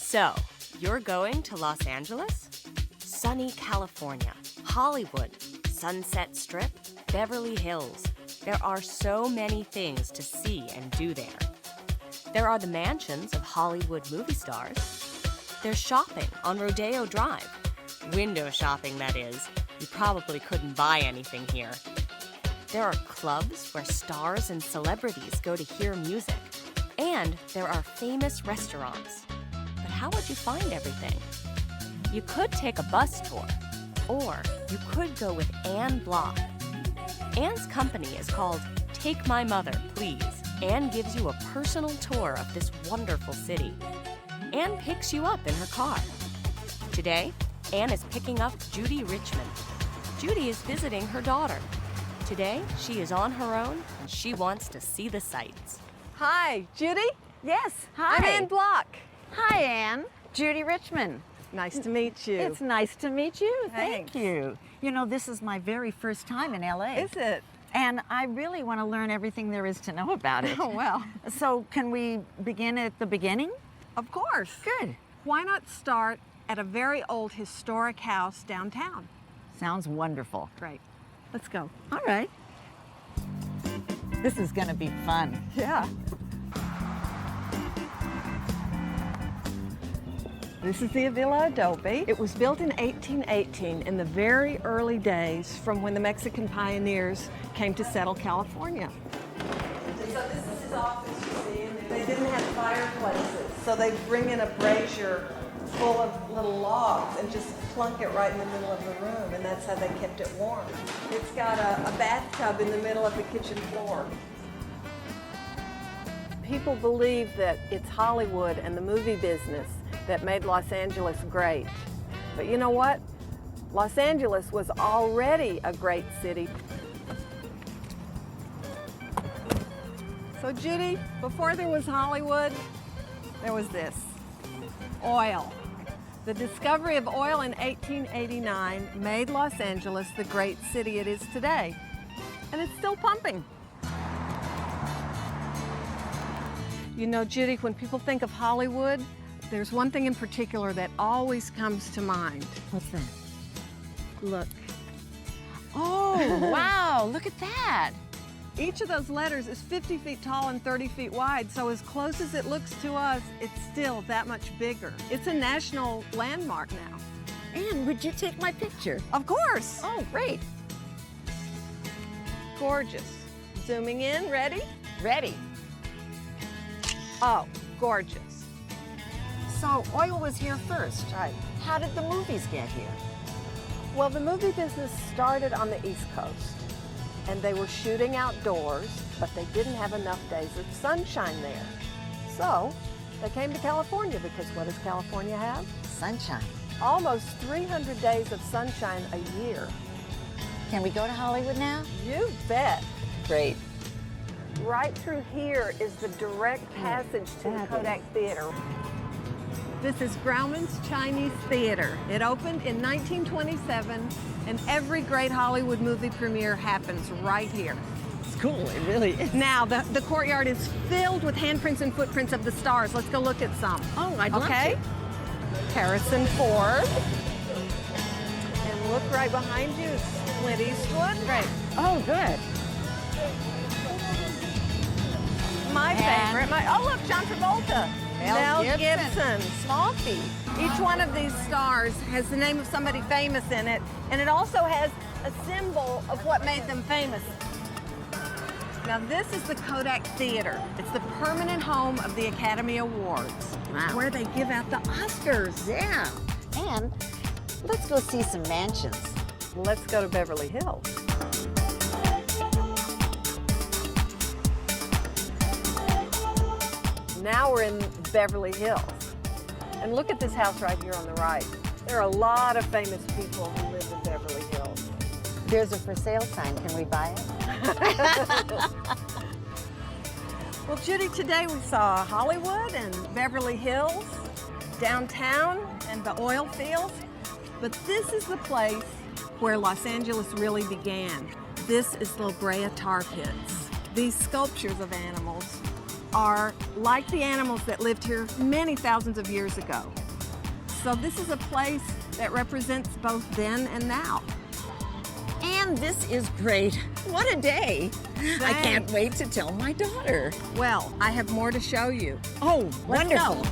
So, you're going to Los Angeles? Sunny California, Hollywood, Sunset Strip, Beverly Hills. There are so many things to see and do there. There are the mansions of Hollywood movie stars. There's shopping on Rodeo Drive. Window shopping, that is. You probably couldn't buy anything here. There are clubs where stars and celebrities go to hear music. And there are famous restaurants. But how would you find everything? You could take a bus tour, or you could go with Anne Block. Anne's company is called Take My Mother, Please. Anne gives you a personal tour of this wonderful city. Anne picks you up in her car. Today, Anne is picking up Judy Richmond. Judy is visiting her daughter. Today, she is on her own, and she wants to see the sights. Hi, Judy? Yes, hi. I'm Anne Block. Hi, Anne. Judy Richmond. Nice to meet you. It's nice to meet you. Thanks. Thank you. You know, this is my very first time in LA. Is it? And I really want to learn everything there is to know about it. Oh, well. So can we begin at the beginning? Of course. Good. Why not start at a very old historic house downtown? Sounds wonderful. Great. Let's go. All right. This is going to be fun. Yeah. This is the Villa Adobe. It was built in 1818 in the very early days from when the Mexican pioneers came to settle California. So this is his office, you see, and they didn't have fireplaces. So they bring in a brazier full of little logs and just plunk it right in the middle of the room, and that's how they kept it warm. It's got a bathtub in the middle of the kitchen floor. People believe that it's Hollywood and the movie business that made Los Angeles great. But you know what? Los Angeles was already a great city. So Judy, before there was Hollywood, there was this, oil. The discovery of oil in 1889 made Los Angeles the great city it is today. And it's still pumping. You know, Judy, when people think of Hollywood, there's one thing in particular that always comes to mind. What's that? Look. Oh, wow, look at that. Each of those letters is 50 feet tall and 30 feet wide, so as close as it looks to us, it's still that much bigger. It's a national landmark now. Anne, would you take my picture? Of course. Oh, great. Gorgeous. Zooming in, ready? Ready. Oh, gorgeous. So oil was here first. Right. How did the movies get here? Well, the movie business started on the East Coast, and they were shooting outdoors, but they didn't have enough days of sunshine there. So they came to California because what does California have? Sunshine. Almost 300 days of sunshine a year. Can we go to Hollywood now? You bet. Great. Right through here is the direct passage to the Kodak Theater. This is Grauman's Chinese Theater. It opened in 1927, and every great Hollywood movie premiere happens right here. It's cool, it really is. Now, the courtyard is filled with handprints and footprints of the stars. Let's go look at some. Oh, I'd love to. Harrison Ford. And look right behind you, Clint Eastwood. Great. Oh, good. My favorite. Oh, look, John Travolta. Mel Gibson. Small feet. Each one of these stars has the name of somebody famous in it, and it also has a symbol of what made them famous. Now, this is the Kodak Theater. It's the permanent home of the Academy Awards. Wow. Where they give out the Oscars. Yeah. And let's go see some mansions. Let's go to Beverly Hills. Now we're in Beverly Hills. And look at this house right here on the right. There are a lot of famous people who live in Beverly Hills. There's a for sale sign. Can we buy it? Well, Judy, today we saw Hollywood and Beverly Hills, downtown and the oil fields. But this is the place where Los Angeles really began. This is La Brea Tar Pits. These sculptures of animals are like the animals that lived here many thousands of years ago. So this is a place that represents both then and now. And this is great. What a day. I can't Thanks. wait to tell my daughter. Well, I have more to show you. Oh, Let's wonderful. go.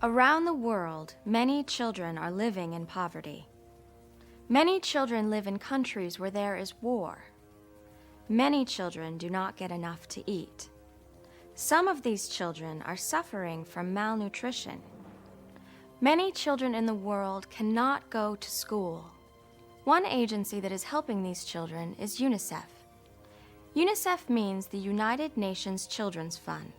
Around the world, many children are living in poverty. Many children live in countries where there is war. Many children do not get enough to eat. Some of these children are suffering from malnutrition. Many children in the world cannot go to school. One agency that is helping these children is UNICEF. UNICEF means the United Nations Children's Fund.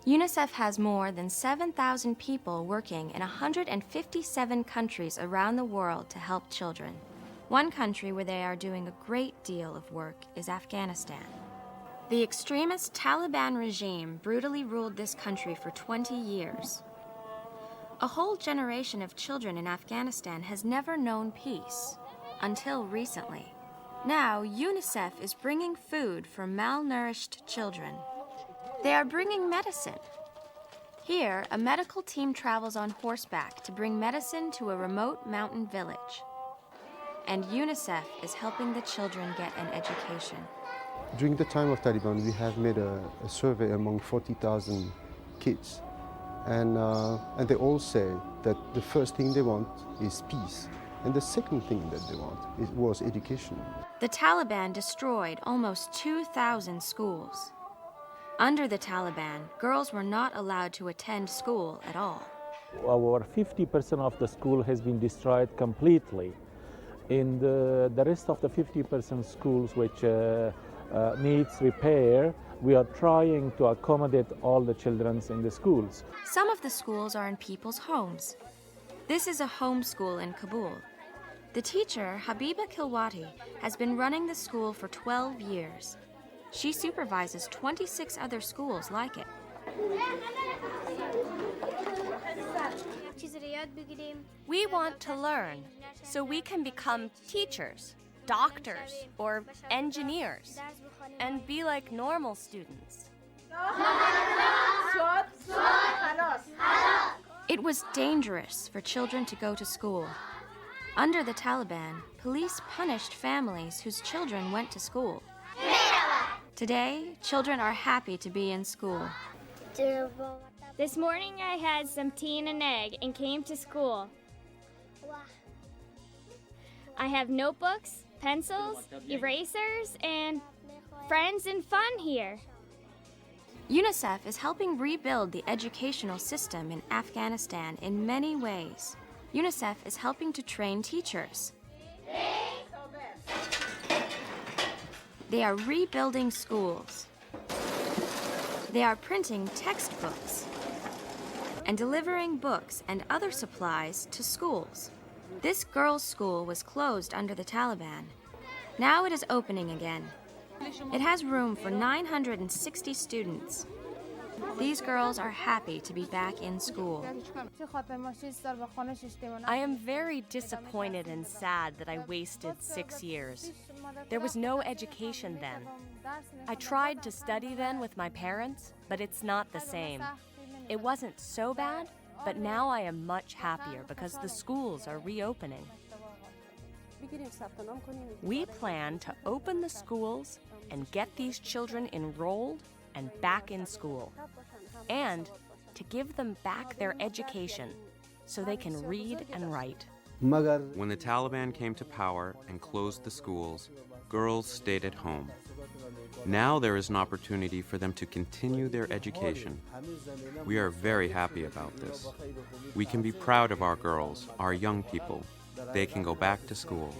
UNICEF has more than 7,000 people working in 157 countries around the world to help children. One country where they are doing a great deal of work is Afghanistan. The extremist Taliban regime brutally ruled this country for 20 years. A whole generation of children in Afghanistan has never known peace, until recently. Now, UNICEF is bringing food for malnourished children. They are bringing medicine. Here, a medical team travels on horseback to bring medicine to a remote mountain village. And UNICEF is helping the children get an education. During the time of Taliban, we have made a survey among 40,000 kids. And they all say that the first thing they want is peace. And the second thing that they want was education. The Taliban destroyed almost 2,000 schools. Under the Taliban, girls were not allowed to attend school at all. Over 50% of the school has been destroyed completely. In the rest of the 50% schools which needs repair, we are trying to accommodate all the children in the schools. Some of the schools are in people's homes. This is a home school in Kabul. The teacher, Habiba Kilwati, has been running the school for 12 years. She supervises 26 other schools like it. We want to learn so we can become teachers, doctors, or engineers, and be like normal students. It was dangerous for children to go to school. Under the Taliban, police punished families whose children went to school. Today, children are happy to be in school. This morning I had some tea and an egg and came to school. I have notebooks, pencils, erasers, and friends and fun here. UNICEF is helping rebuild the educational system in Afghanistan in many ways. UNICEF is helping to train teachers. They are rebuilding schools. They are printing textbooks and delivering books and other supplies to schools. This girls' school was closed under the Taliban. Now it is opening again. It has room for 960 students. These girls are happy to be back in school. I am very disappointed and sad that I wasted 6 years. There was no education then. I tried to study then with my parents, but it's not the same. It wasn't so bad, but now I am much happier because the schools are reopening. We plan to open the schools and get these children enrolled and back in school, and to give them back their education so they can read and write. When the Taliban came to power and closed the schools, girls stayed at home. Now there is an opportunity for them to continue their education. We are very happy about this. We can be proud of our girls, our young people. They can go back to school.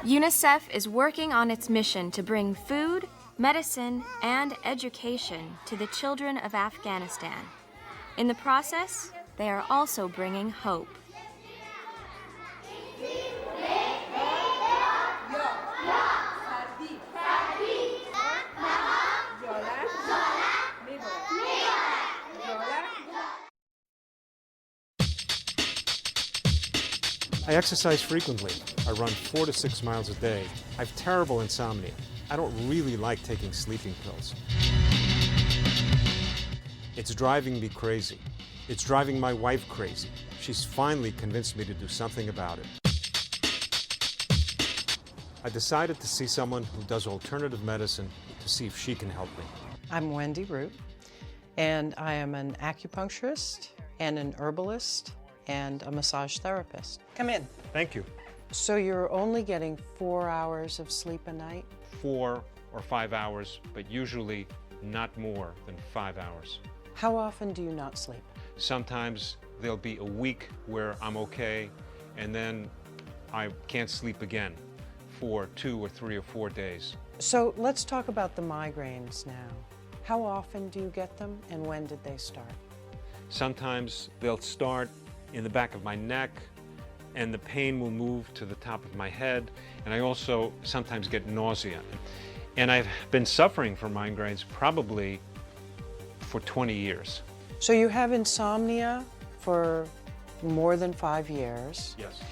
UNICEF is working on its mission to bring food, medicine, and education to the children of Afghanistan. In the process, they are also bringing hope. I exercise frequently. I run 4 to 6 miles a day. I have terrible insomnia. I don't really like taking sleeping pills. It's driving me crazy. It's driving my wife crazy. She's finally convinced me to do something about it. I decided to see someone who does alternative medicine to see if she can help me. I'm Wendy Root, and I am an acupuncturist and an herbalist and a massage therapist. Come in. Thank you. So you're only getting 4 hours of sleep a night? 4 or 5 hours, but usually not more than 5 hours. How often do you not sleep? Sometimes there'll be a week where I'm okay, and then I can't sleep again for 2 or 3 or 4 days. So let's talk about the migraines now. How often do you get them, and when did they start? Sometimes they'll start in the back of my neck, and the pain will move to the top of my head, and I also sometimes get nausea. And I've been suffering from migraines probably for 20 years. So you have insomnia for more than 5 years. Yes.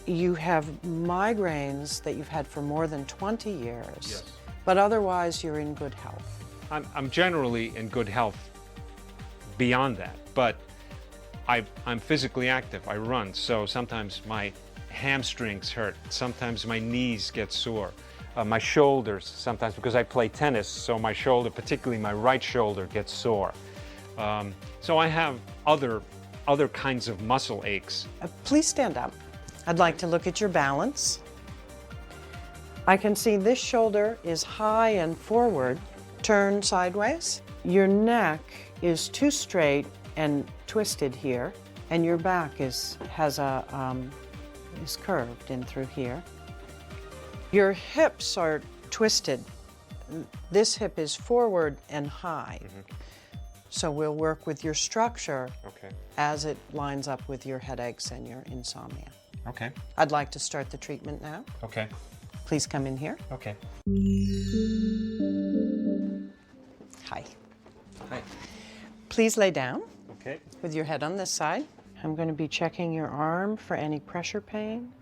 You have migraines that you've had for more than 20 years. Yes. But otherwise you're in good health. I'm generally in good health beyond that, but I'm physically active. I run, so sometimes my hamstrings hurt. Sometimes my knees get sore. My shoulders, sometimes because I play tennis, so my shoulder, particularly my right shoulder, gets sore. So I have other kinds of muscle aches. Please stand up. I'd like to look at your balance. I can see this shoulder is high and forward. Turn sideways. Your neck is too straight and twisted here, and your back is curved in through here. Your hips are twisted. This hip is forward and high. So we'll work with your structure as it lines up with your headaches and your insomnia. Okay. I'd like to start the treatment now. Okay. Please come in here. Okay. Hi. Hi. Please lay down Okay. with your head on this side. I'm going to be checking your arm for any pressure pain.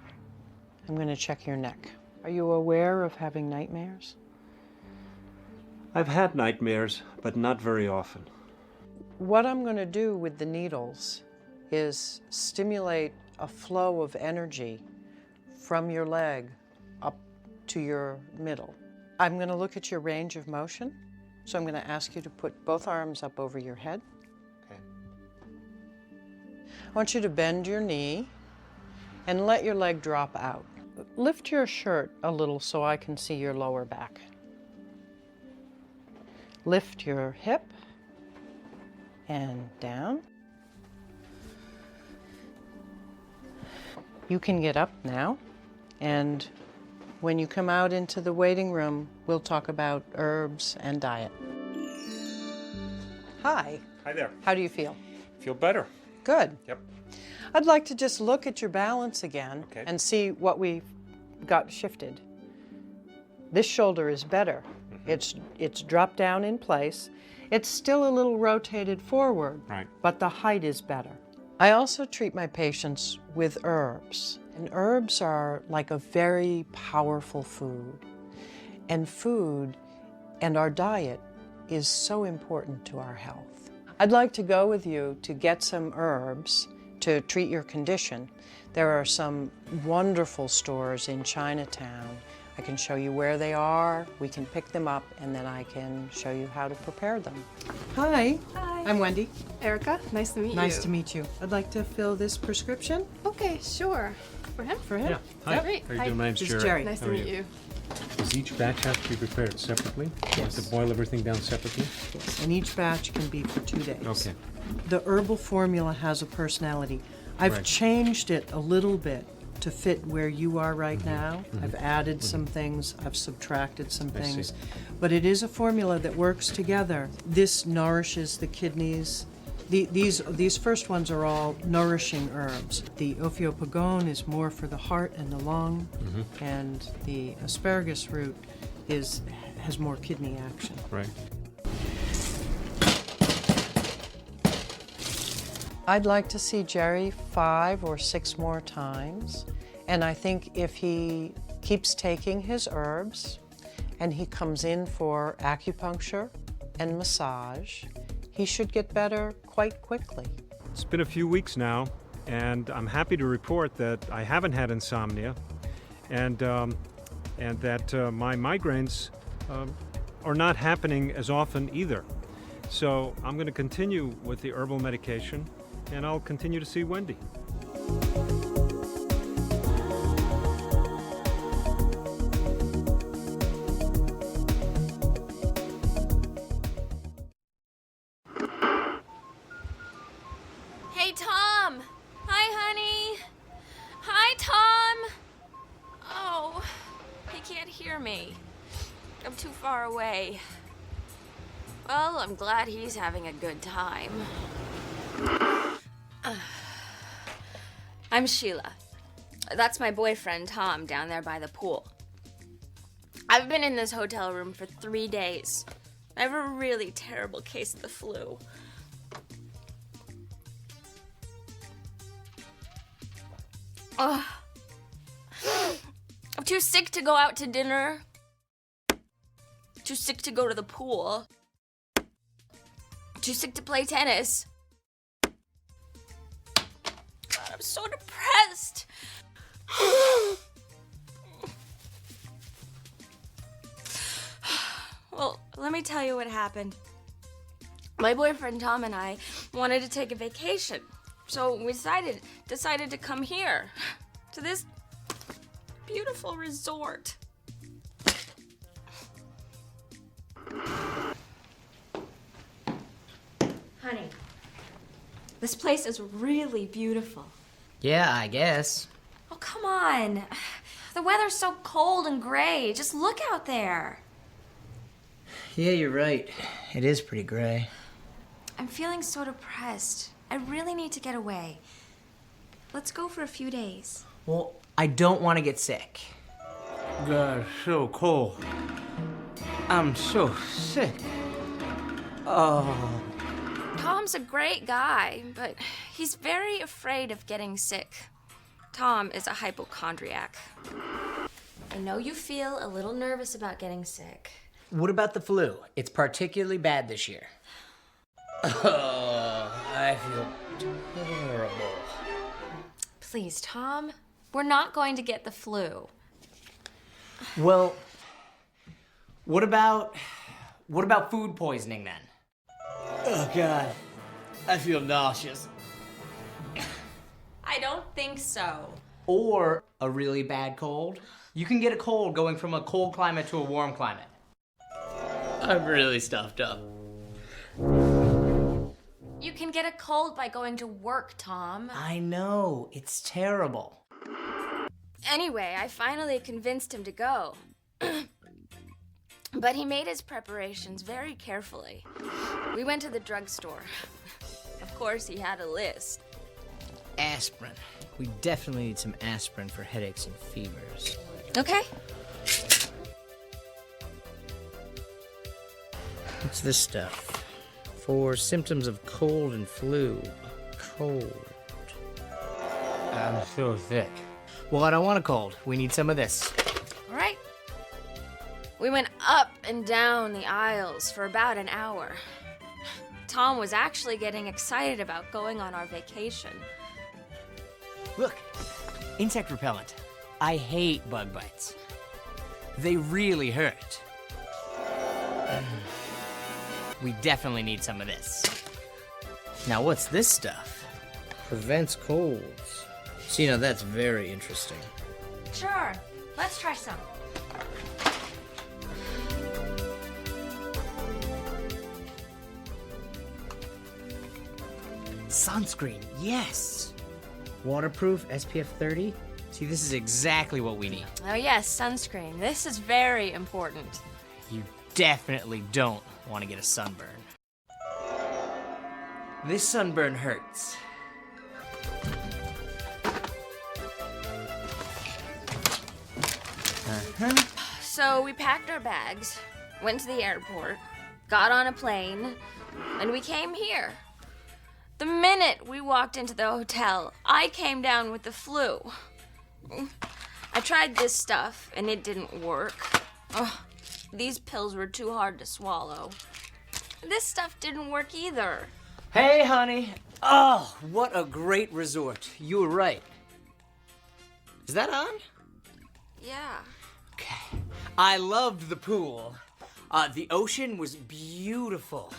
I'm going to check your neck. Are you aware of having nightmares? I've had nightmares, but not very often. What I'm going to do with the needles is stimulate a flow of energy from your leg up to your middle. I'm going to look at your range of motion. So I'm going to ask you to put both arms up over your head. Okay. I want you to bend your knee and let your leg drop out. Lift your shirt a little so I can see your lower back. Lift your hip and down. You can get up now, and when you come out into the waiting room, we'll talk about herbs and diet. Hi. Hi there. How do you feel? Feel better. Good. Yep. I'd like to just look at your balance again Okay. and see what we've got shifted. This shoulder is better. It's dropped down in place. It's still a little rotated forward, Right. but the height is better. I also treat my patients with herbs. And herbs are like a very powerful food. And food and our diet is so important to our health. I'd like to go with you to get some herbs to treat your condition. There are some wonderful stores in Chinatown. I can show you where they are, we can pick them up, and then I can show you how to prepare them. Hi. Hi. I'm Wendy. Erica, nice to meet you. Nice to meet you. I'd like to fill this prescription. Okay, sure. For him? For him? Yeah. Hi. Great. How are you Hi. doing? My name's This is Jerry. Jerry. Nice How to are meet you. Does each batch have to be prepared separately? Yes. You have to boil everything down separately? Yes, and each batch can be for 2 days. Okay. The herbal formula has a personality. I've Right. changed it a little bit to fit where you are right now. I've added some things, I've subtracted some I see. things. But it is a formula that works together. This nourishes the kidneys. These first ones are all nourishing herbs. The Ophiopagon is more for the heart and the lung, and the asparagus root has more kidney action. Right. I'd like to see Jerry 5 or 6 more times. And I think if he keeps taking his herbs and he comes in for acupuncture and massage, he should get better quite quickly. It's been a few weeks now, and I'm happy to report that I haven't had insomnia, and that my migraines are not happening as often either. So I'm going to continue with the herbal medication, and I'll continue to see Wendy. Hey, Tom! Hi, honey! Hi, Tom! Oh, he can't hear me. I'm too far away. Well, I'm glad he's having a good time. I'm Sheila. That's my boyfriend, Tom, down there by the pool. I've been in this hotel room for 3 days. I have a really terrible case of the flu. Ugh. I'm too sick to go out to dinner. Too sick to go to the pool. Too sick to play tennis. God, I'm so depressed. Well, let me tell you what happened. My boyfriend Tom and I wanted to take a vacation. So we decided to come here, to this beautiful resort. Honey, this place is really beautiful. Yeah, I guess. Oh, come on. The weather's so cold and gray. Just look out there. Yeah, you're right. It is pretty gray. I'm feeling so depressed. I really need to get away. Let's go for a few days. Well, I don't want to get sick. God, so cold. I'm so sick. Oh. Tom's a great guy, but he's very afraid of getting sick. Tom is a hypochondriac. I know you feel a little nervous about getting sick. What about the flu? It's particularly bad this year. Oh, I feel terrible. Please, Tom, we're not going to get the flu. Well, what about food poisoning then? Oh, God. I feel nauseous. I don't think so. Or a really bad cold. You can get a cold going from a cold climate to a warm climate. I'm really stuffed up. You can get a cold by going to work, Tom. I know. It's terrible. Anyway, I finally convinced him to go. But he made his preparations very carefully. We went to the drugstore. Of course, he had a list. Aspirin. We definitely need some aspirin for headaches and fevers. Okay. What's this stuff? For symptoms of cold and flu. Cold. I'm so sick. Well, I don't want a cold. We need some of this. All right. We went up and down the aisles for about an hour. Tom was actually getting excited about going on our vacation. Look, insect repellent. I hate bug bites. They really hurt. We definitely need some of this. Now, what's this stuff? Prevents colds. So, you know, that's very interesting. Sure. Let's try some. Sunscreen, yes. Waterproof, SPF 30. See, this is exactly what we need. Oh yes, sunscreen. This is very important. You definitely don't want to get a sunburn. This sunburn hurts. So we packed our bags, went to the airport, got on a plane, and we came here. The minute we walked into the hotel, I came down with the flu. I tried this stuff, and it didn't work. Ugh, these pills were too hard to swallow. This stuff didn't work either. Hey, honey. Oh, what a great resort. You were right. Is that on? Yeah. Okay. I loved the pool. The ocean was beautiful.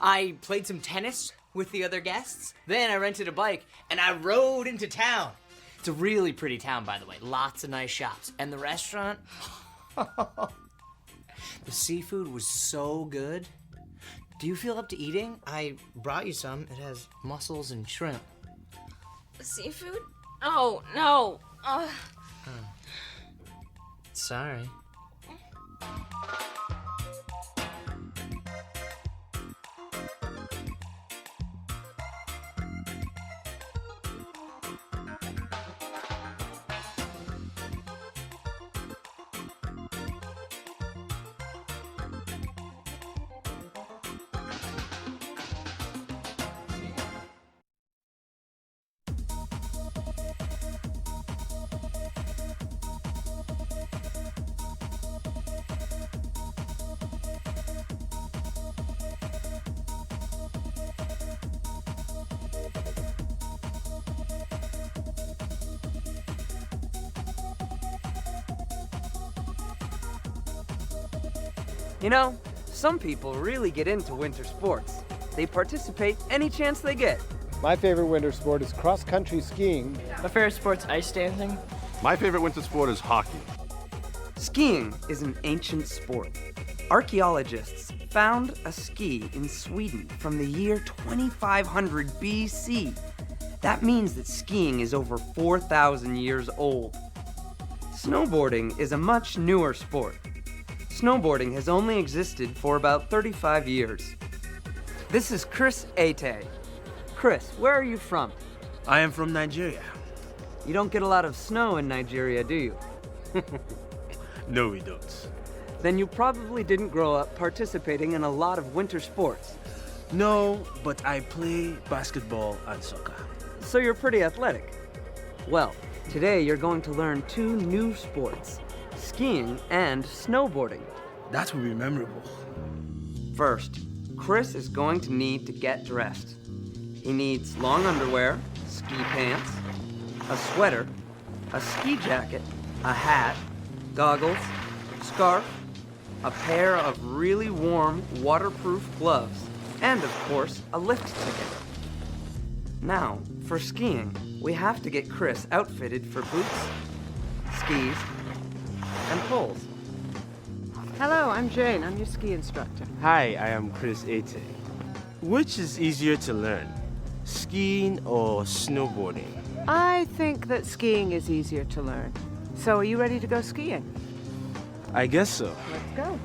I played some tennis with the other guests. Then I rented a bike and I rode into town. It's a really pretty town, by the way. Lots of nice shops. And the restaurant, the seafood was so good. Do you feel up to eating? I brought you some. It has mussels and shrimp. Seafood? Oh, no. Sorry. You know, some people really get into winter sports. They participate any chance they get. My favorite winter sport is cross-country skiing. My favorite sport's ice dancing. My favorite winter sport is hockey. Skiing is an ancient sport. Archaeologists found a ski in Sweden from the year 2500 BC. That means that skiing is over 4,000 years old. Snowboarding is a much newer sport. Snowboarding has only existed for about 35 years. This is Chris Ate. Chris, where are you from? I am from Nigeria. You don't get a lot of snow in Nigeria, do you? No, we don't. Then you probably didn't grow up participating in a lot of winter sports. No, but I play basketball and soccer. So you're pretty athletic. Well, today you're going to learn two new sports, skiing and snowboarding. That will be memorable. First, Chris is going to need to get dressed. He needs long underwear, ski pants, a sweater, a ski jacket, a hat, goggles, scarf, a pair of really warm, waterproof gloves, and of course, a lift ticket. Now, for skiing, we have to get Chris outfitted for boots, skis, and poles. Hello, I'm Jane. I'm your ski instructor. Hi, I am Chris Ate. Which is easier to learn, skiing or snowboarding? I think that skiing is easier to learn. So are you ready to go skiing? I guess so. Let's go.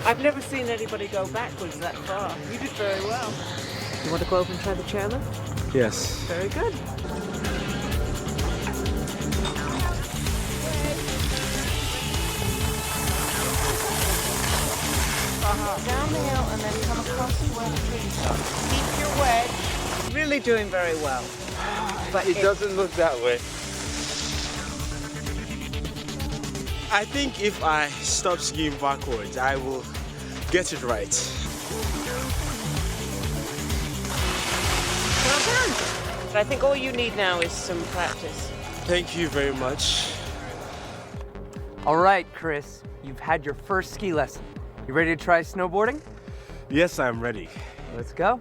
I've never seen anybody go backwards that far. You did very well. You want to go over and try the chairlift? Yes. Very good. Down the hill and then come across to where the trees are. Keep your wedge. Really doing very well. But it doesn't look that way. I think if I stop skiing backwards, I will get it right. Well done. But I think all you need now is some practice. Thank you very much. All right, Chris, you've had your first ski lesson. You ready to try snowboarding? Yes, I'm ready. Let's go.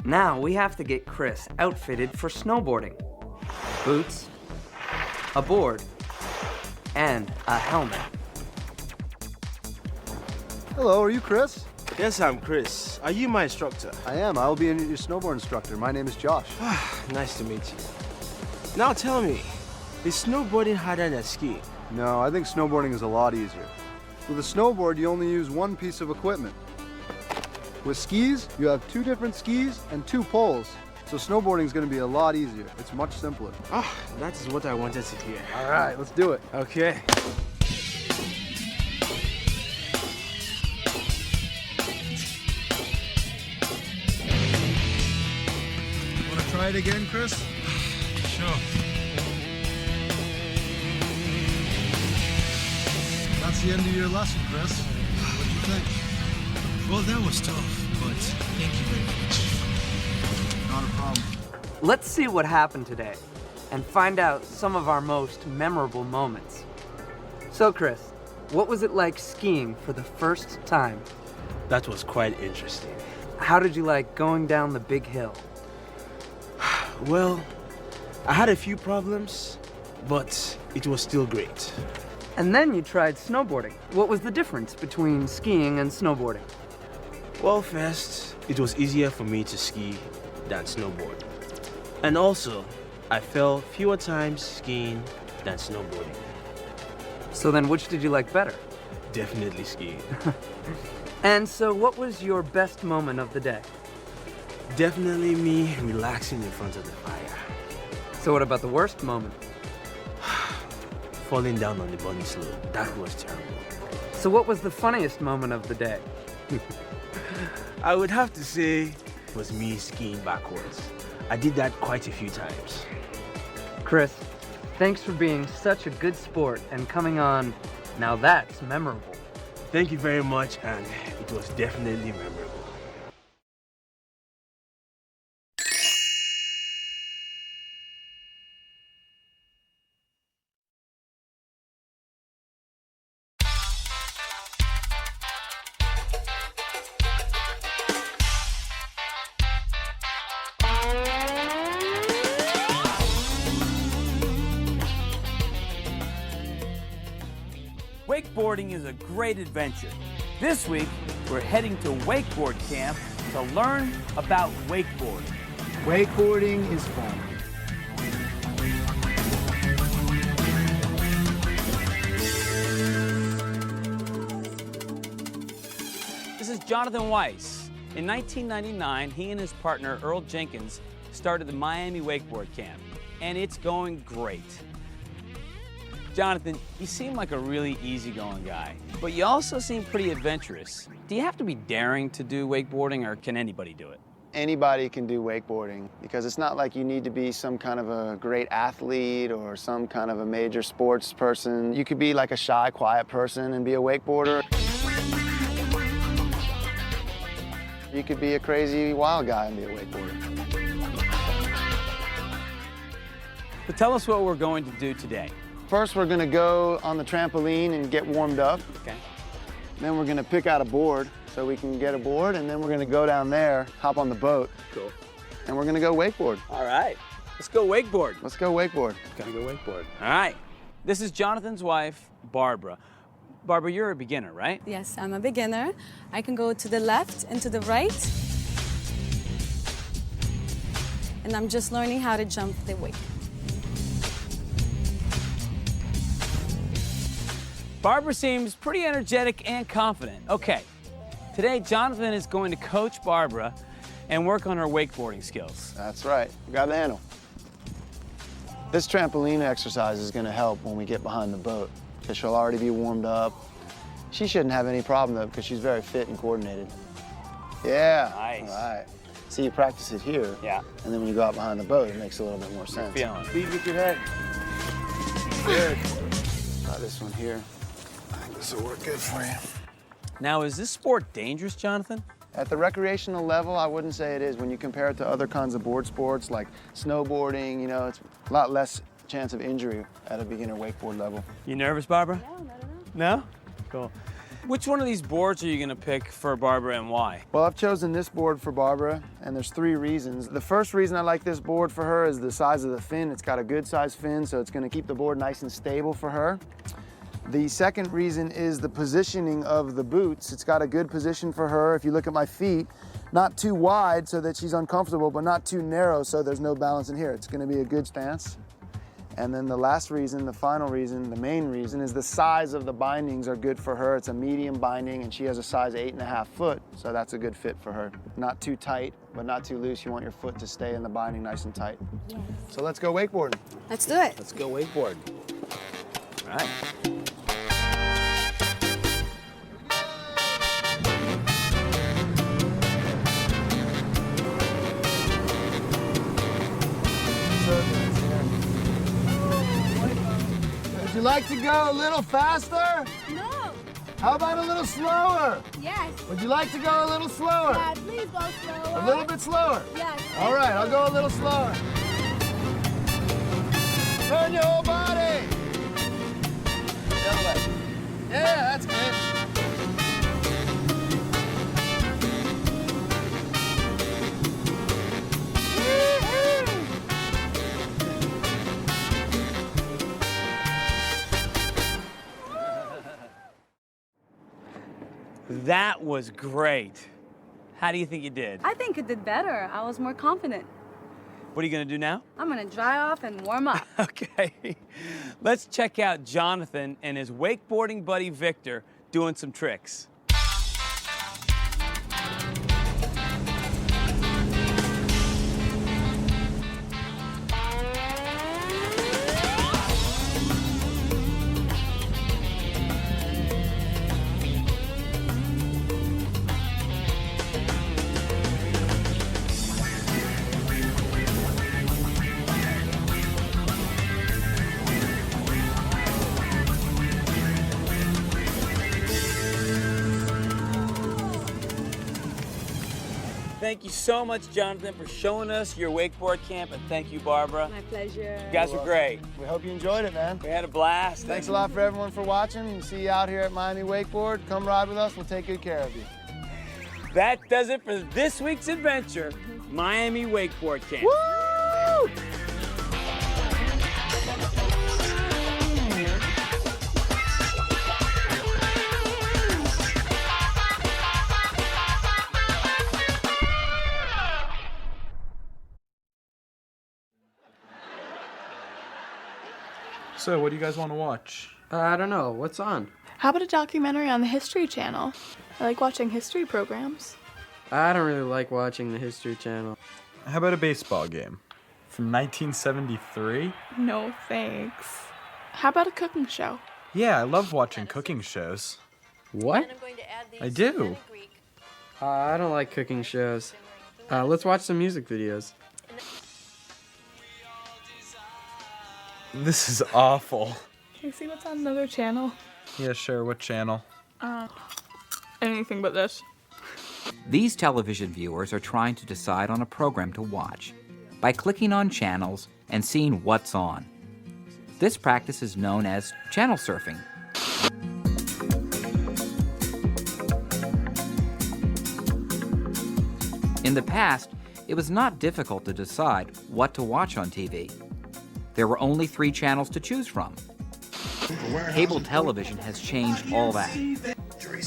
Now we have to get Chris outfitted for snowboarding. Boots, a board, and a helmet. Hello, are you Chris? Yes, I'm Chris. Are you my instructor? I am. I will be your snowboard instructor. My name is Josh. Nice to meet you. Now tell me, is snowboarding harder than skiing? No, I think snowboarding is a lot easier. With a snowboard, you only use one piece of equipment. With skis, you have two different skis and two poles. So snowboarding is going to be a lot easier. It's much simpler. Ah, that is what I wanted to hear. All right, let's do it. Okay. try it again, Chris? Sure. That's the end of your lesson, Chris. What do you think? Well, that was tough, but thank you very much. Not a problem. Let's see what happened today and find out some of our most memorable moments. So, Chris, what was it like skiing for the first time? That was quite interesting. How did you like going down the big hill? Well, I had a few problems, but it was still great. And then you tried snowboarding. What was the difference between skiing and snowboarding? Well, first, it was easier for me to ski than snowboard. And also, I fell fewer times skiing than snowboarding. So then which did you like better? Definitely skiing. And so what was your best moment of the day? Definitely me relaxing in front of the fire. So what about the worst moment? Falling down on the bunny slope. That was terrible. So what was the funniest moment of the day? I would have to say it was me skiing backwards. I did that quite a few times. Chris, thanks for being such a good sport and coming on Now That's Memorable. Thank you very much, and it was definitely memorable. Wakeboarding is a great adventure. This week, we're heading to wakeboard camp to learn about wakeboarding. Wakeboarding is fun. This is Jonathan Weiss. In 1999, he and his partner, Earl Jenkins, started the Miami Wakeboard Camp, and it's going great. Jonathan, you seem like a really easygoing guy, but you also seem pretty adventurous. Do you have to be daring to do wakeboarding, or can anybody do it? Anybody can do wakeboarding because it's not like you need to be some kind of a great athlete or some kind of a major sports person. You could be like a shy, quiet person and be a wakeboarder. You could be a crazy, wild guy and be a wakeboarder. But tell us what we're going to do today. First, we're gonna go on the trampoline and get warmed up. Okay. Then we're gonna pick out a board so we can get a board, and then we're gonna go down there, hop on the boat. Cool. And we're gonna go wakeboard. All right. Let's go wakeboard. Let's go wakeboard. Gotta go wakeboard. All right. This is Jonathan's wife, Barbara. Barbara, you're a beginner, right? Yes, I'm a beginner. I can go to the left and to the right. And I'm just learning how to jump the wake. Barbara seems pretty energetic and confident. Okay, today Jonathan is going to coach Barbara and work on her wakeboarding skills. That's right. Grab the handle. This trampoline exercise is going to help when we get behind the boat because she'll already be warmed up. She shouldn't have any problem though because she's very fit and coordinated. Yeah. Nice. All right. See, you practice it here. Yeah. And then when you go out behind the boat, it makes a little bit more sense. Feeling it. Lead with your head. Good. Try this one here. I think this will work good for you. Now, is this sport dangerous, Jonathan? At the recreational level, I wouldn't say it is. When you compare it to other kinds of board sports like snowboarding, you know, it's a lot less chance of injury at a beginner wakeboard level. You nervous, Barbara? No, not at all. No? Cool. Which one of these boards are you going to pick for Barbara and why? Well, I've chosen this board for Barbara, and there's 3 reasons. The first reason I like this board for her is the size of the fin. It's got a good size fin, so it's going to keep the board nice and stable for her. The second reason is the positioning of the boots. It's got a good position for her. If you look at my feet, not too wide so that she's uncomfortable, but not too narrow so there's no balance in here. It's going to be a good stance. And then the last reason, the final reason, the main reason is the size of the bindings are good for her. It's a medium binding and she has a size 8.5 foot, so that's a good fit for her. Not too tight, but not too loose. You want your foot to stay in the binding nice and tight. Yes. So let's go wakeboarding. Let's do it. Let's go wakeboard. All right. you like to go a little faster? No. How about a little slower? Yes. Would you like to go a little slower? Dad, please go slower. A little bit slower? Yes. All right, I'll go a little slower. Turn your whole body. The other way. Yeah, that's good. That was great. How do you think you did? I think it did better. I was more confident. What are you going to do now? I'm gonna dry off and warm up. Okay. Let's check out Jonathan and his wakeboarding buddy Victor doing some tricks. Thank you so much, Jonathan, for showing us your wakeboard camp, and thank you, Barbara. My pleasure. You guys were great. We hope you enjoyed it, man. We had a blast. Thanks a lot for everyone for watching. And see you out here at Miami Wakeboard. Come ride with us. We'll take good care of you. That does it for this week's adventure, Miami Wakeboard Camp. Woo! So, what do you guys want to watch? I don't know. What's on? How about a documentary on the History Channel? I like watching history programs. I don't really like watching the History Channel. How about a baseball game? From 1973? No thanks. How about a cooking show? Yeah, I love watching cooking shows. What? I do. I don't like cooking shows. Let's watch some music videos. This is awful. Can you see what's on another channel? Yeah, sure. What channel? Anything but this. These television viewers are trying to decide on a program to watch by clicking on channels and seeing what's on. This practice is known as channel surfing. In the past, it was not difficult to decide what to watch on TV. There were only 3 channels to choose from. Cable television has changed all that.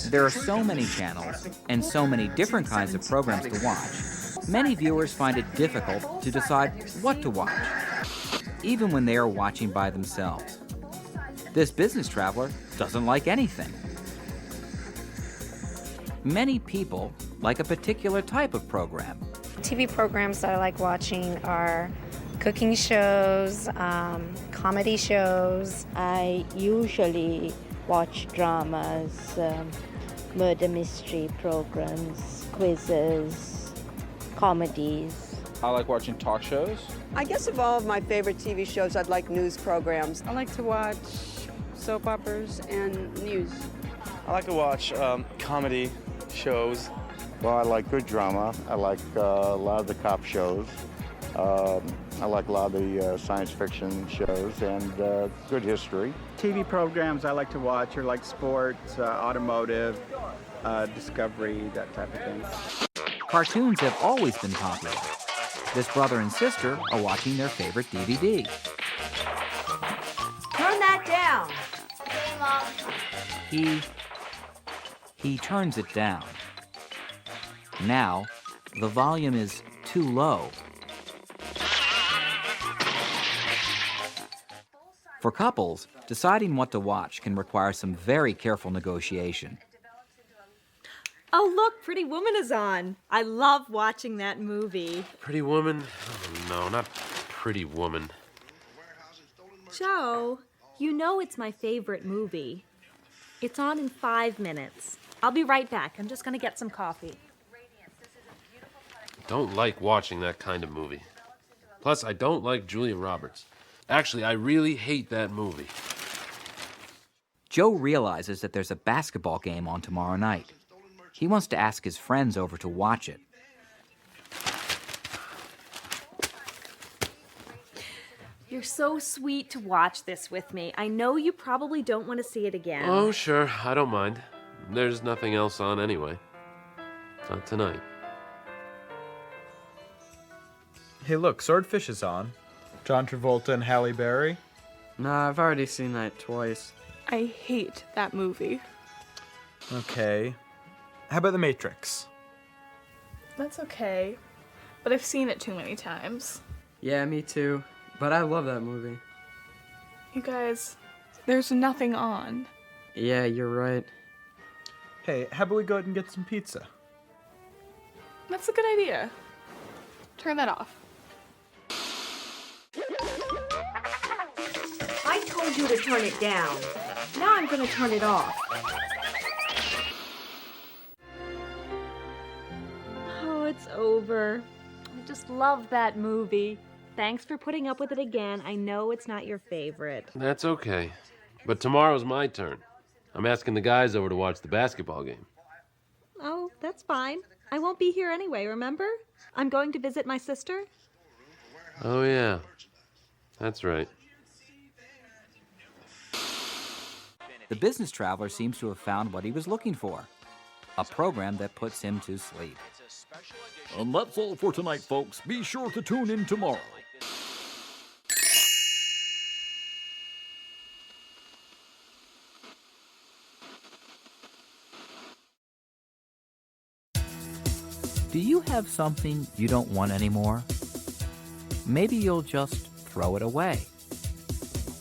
There are so many channels and so many different kinds of programs to watch. Many viewers find it difficult to decide what to watch, even when they are watching by themselves. This business traveler doesn't like anything. Many people like a particular type of program. TV programs that I like watching are cooking shows, comedy shows. I usually watch dramas, murder mystery programs, quizzes, comedies. I like watching talk shows. I guess of all of my favorite TV shows, I'd like news programs. I like to watch soap operas and news. I like to watch comedy shows. Well, I like good drama. I like a lot of the cop shows. I like a lot of the science fiction shows and good history. TV programs I like to watch are like sports, automotive, discovery, that type of thing. Cartoons have always been popular. This brother and sister are watching their favorite DVD. Turn that down. Okay, Mom. He turns it down. Now, the volume is too low. For couples, deciding what to watch can require some very careful negotiation. Oh, look, Pretty Woman is on. I love watching that movie. Pretty Woman? Oh, no, not Pretty Woman. Joe, you know it's my favorite movie. It's on in 5 minutes. I'll be right back. I'm just going to get some coffee. Don't like watching that kind of movie. Plus, I don't like Julia Roberts. Actually, I really hate that movie. Joe realizes that there's a basketball game on tomorrow night. He wants to ask his friends over to watch it. You're so sweet to watch this with me. I know you probably don't want to see it again. Oh, sure. I don't mind. There's nothing else on anyway. Not tonight. Hey, look, Swordfish is on. John Travolta and Halle Berry. Nah, I've already seen that twice. I hate that movie. Okay. How about The Matrix? That's okay, but I've seen it too many times. Yeah, me too. But I love that movie. You guys, there's nothing on. Yeah, you're right. Hey, how about we go out and get some pizza? That's a good idea. Turn that off. I told you to turn it down. Now I'm going to turn it off. Oh, it's over. I just love that movie. Thanks for putting up with it again. I know it's not your favorite. That's okay. But tomorrow's my turn. I'm asking the guys over to watch the basketball game. Oh, that's fine. I won't be here anyway, remember? I'm going to visit my sister. Oh, yeah. That's right. The business traveler seems to have found what he was looking for. A program that puts him to sleep. And that's all for tonight, folks. Be sure to tune in tomorrow. Do you have something you don't want anymore? Maybe you'll just throw it away.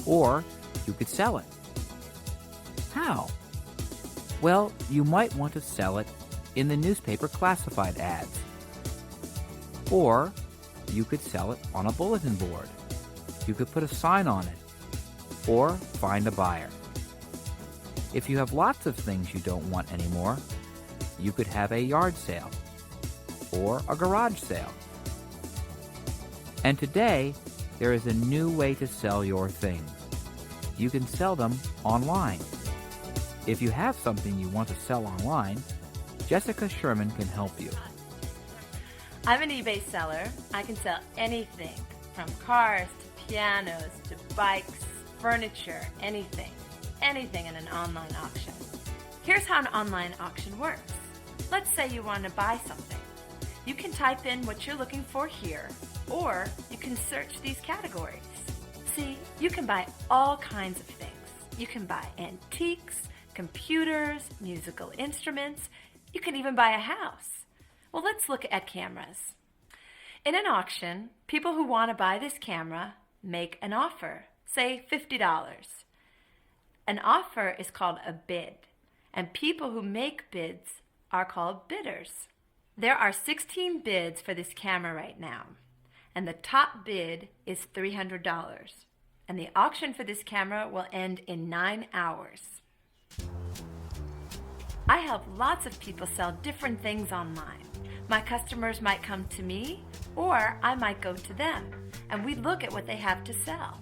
Or you could sell it. How? Well, you might want to sell it in the newspaper classified ads. Or you could sell it on a bulletin board. You could put a sign on it. Or find a buyer. If you have lots of things you don't want anymore, you could have a yard sale or a garage sale. And today, there is a new way to sell your things. You can sell them online. If you have something you want to sell online, Jessica Sherman can help you. I'm an eBay seller. I can sell anything, from cars to pianos to bikes, furniture, anything. Anything in an online auction. Here's how an online auction works. Let's say you want to buy something. You can type in what you're looking for here, or you can search these categories. See, you can buy all kinds of things. You can buy antiques, computers, musical instruments. You can even buy a house. Well, let's look at cameras. In an auction, people who want to buy this camera make an offer, say $50. An offer is called a bid, and people who make bids are called bidders. There are 16 bids for this camera right now, and the top bid is $300, and the auction for this camera will end in 9 hours. I help lots of people sell different things online. My customers might come to me, or I might go to them, and we look at what they have to sell.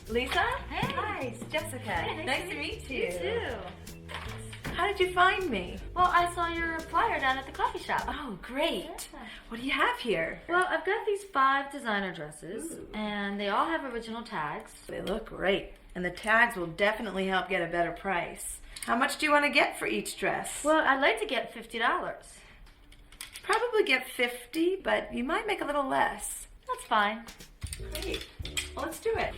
Lisa? Hey. Hi, it's Jessica. Hey, nice to meet you. You too. How did you find me? Well, I saw your flyer down at the coffee shop. Oh, great. Yeah. What do you have here? Well, I've got these 5 designer dresses, and they all have original tags. They look great, and the tags will definitely help get a better price. How much do you want to get for each dress? Well, I'd like to get $50. Probably get $50, but you might make a little less. That's fine. Great. Well, let's do it.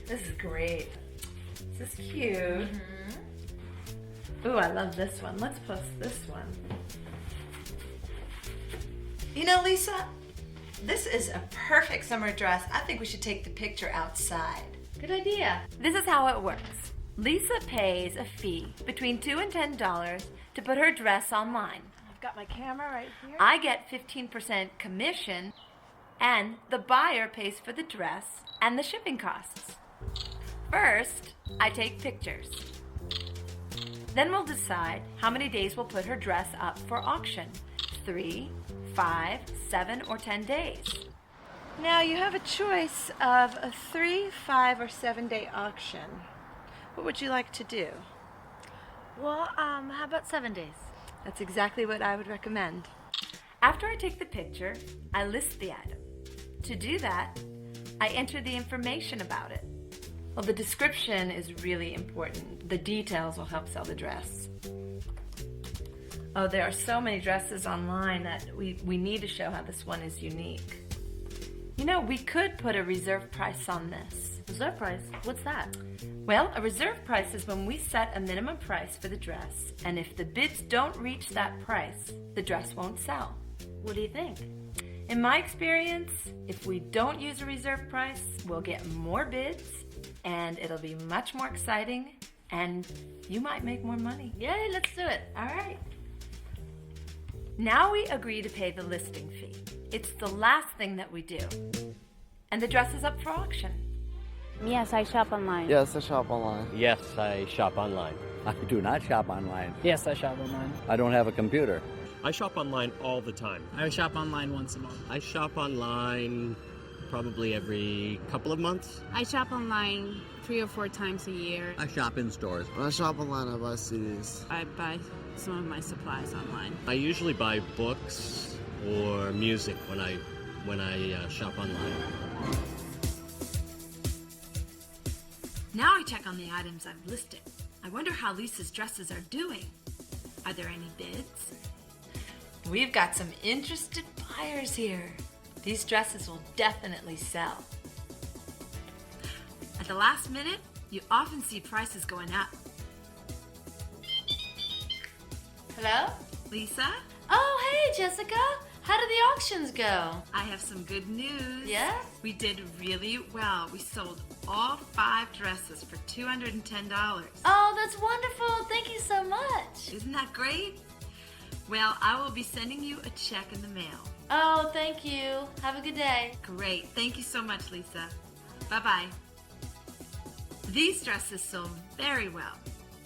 This is great. This is cute. Ooh, I love this one. Let's post this one. You know, Lisa, this is a perfect summer dress. I think we should take the picture outside. Good idea. This is how it works. Lisa pays a fee between $2 and $10 to put her dress online. I've got my camera right here. I get 15% commission, and the buyer pays for the dress and the shipping costs. First, I take pictures. Then we'll decide how many days we'll put her dress up for auction. 3, 5, 7, or 10 days. Now you have a choice of a 3, 5, or 7 day auction. What would you like to do? Well, how about 7 days? That's exactly what I would recommend. After I take the picture, I list the item. To do that, I enter the information about it. Well, the description is really important. The details will help sell the dress. Oh, there are so many dresses online that we need to show how this one is unique. You know, we could put a reserve price on this. Reserve price? What's that? Well, a reserve price is when we set a minimum price for the dress, and if the bids don't reach that price, the dress won't sell. What do you think? In my experience, if we don't use a reserve price, we'll get more bids, and it'll be much more exciting, and you might make more money. Yay, let's do it. All right. Now we agree to pay the listing fee. It's the last thing that we do. And the dress is up for auction. Yes, I shop online. Yes, I shop online. Yes, I shop online. I do not shop online. Yes, I shop online. I don't have a computer. I shop online all the time. I shop online once a month. I shop online probably every couple of months. I shop online 3 or 4 times a year. I shop in stores. When I shop online, I buy CDs. I buy some of my supplies online. I usually buy books or music when I shop online. Now I check on the items I've listed. I wonder how Lisa's dresses are doing. Are there any bids? We've got some interested buyers here. These dresses will definitely sell. At the last minute, you often see prices going up. Hello? Lisa? Oh, hey, Jessica. How did the auctions go? I have some good news. Yeah? We did really well. We sold all 5 dresses for $210. Oh, that's wonderful. Thank you so much. Isn't that great? Well, I will be sending you a check in the mail. Oh, thank you. Have a good day. Great. Thank you so much, Lisa. Bye-bye. These dresses sold very well.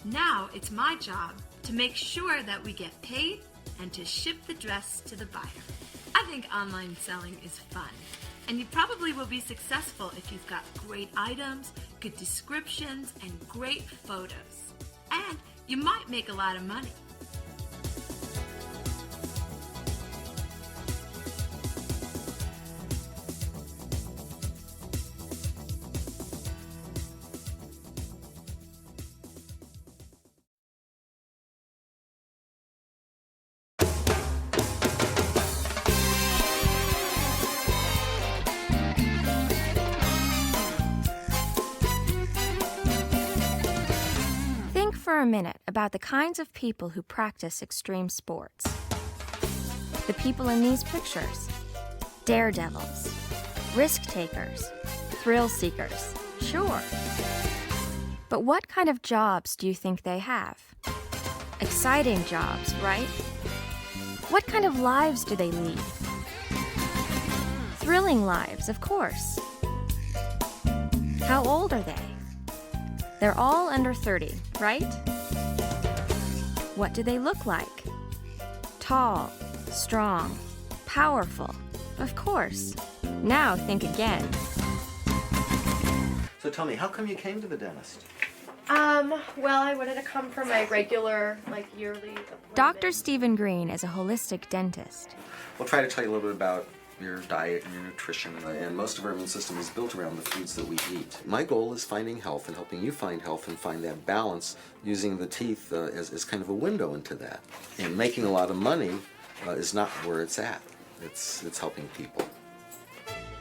Now it's my job to make sure that we get paid and to ship the dress to the buyer. I think online selling is fun, and you probably will be successful if you've got great items, good descriptions, and great photos. And you might make a lot of money. For a minute about the kinds of people who practice extreme sports. The people in these pictures: daredevils, risk takers, thrill seekers, sure. But what kind of jobs do you think they have? Exciting jobs, right? What kind of lives do they lead? Thrilling lives, of course. How old are they? They're all under 30, right? What do they look like? Tall, strong, powerful, of course. Now think again. So tell me, how come you came to the dentist? Well, I wanted to come for my regular, yearly appointment. Dr. Stephen Green is a holistic dentist. We'll try to tell you a little bit about your diet and your nutrition, and most of our immune system is built around the foods that we eat. My goal is finding health and helping you find health and find that balance, using the teeth as kind of a window into that. And making a lot of money is not where it's at. It's helping people.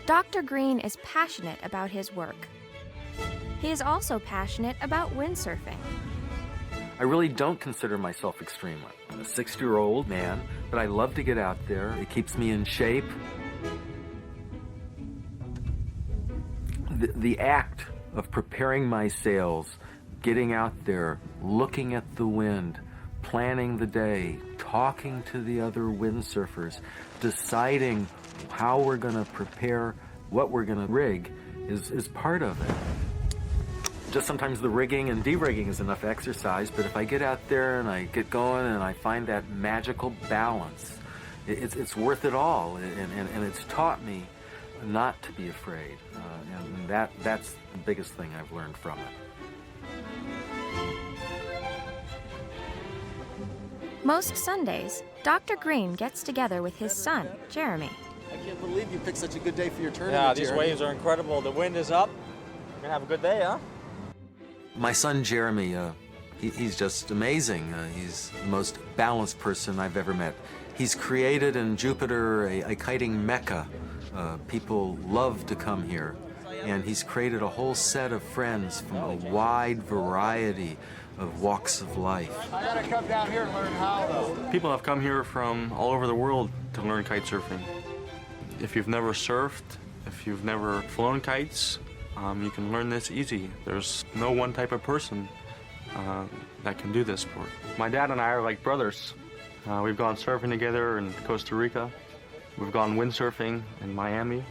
Dr. Green is passionate about his work. He is also passionate about windsurfing. I really don't consider myself extreme. I'm a 60-year-old man, but I love to get out there. It keeps me in shape. The act of preparing my sails, getting out there, looking at the wind, planning the day, talking to the other windsurfers, deciding how we're going to prepare, what we're going to rig, is part of it. Just sometimes the rigging and de-rigging is enough exercise, but if I get out there and I get going and I find that magical balance, it's worth it all, and it's taught me not to be afraid, and that's the biggest thing I've learned from it. Most Sundays, Dr. Green gets together with his son, Jeremy. I can't believe you picked such a good day for your tournament, Yeah, these Jeremy. waves are incredible. The wind is up. We're gonna have a good day, huh? My son Jeremy, he's just amazing. He's the most balanced person I've ever met. He's created in Jupiter a kiting mecca. People love to come here. And he's created a whole set of friends from a wide variety of walks of life. I gotta come down here and learn how, though. People have come here from all over the world to learn kite surfing. If you've never surfed, if you've never flown kites, you can learn this easy. There's no one type of person that can do this sport. My dad and I are like brothers. We've gone surfing together in Costa Rica. We've gone windsurfing in Miami.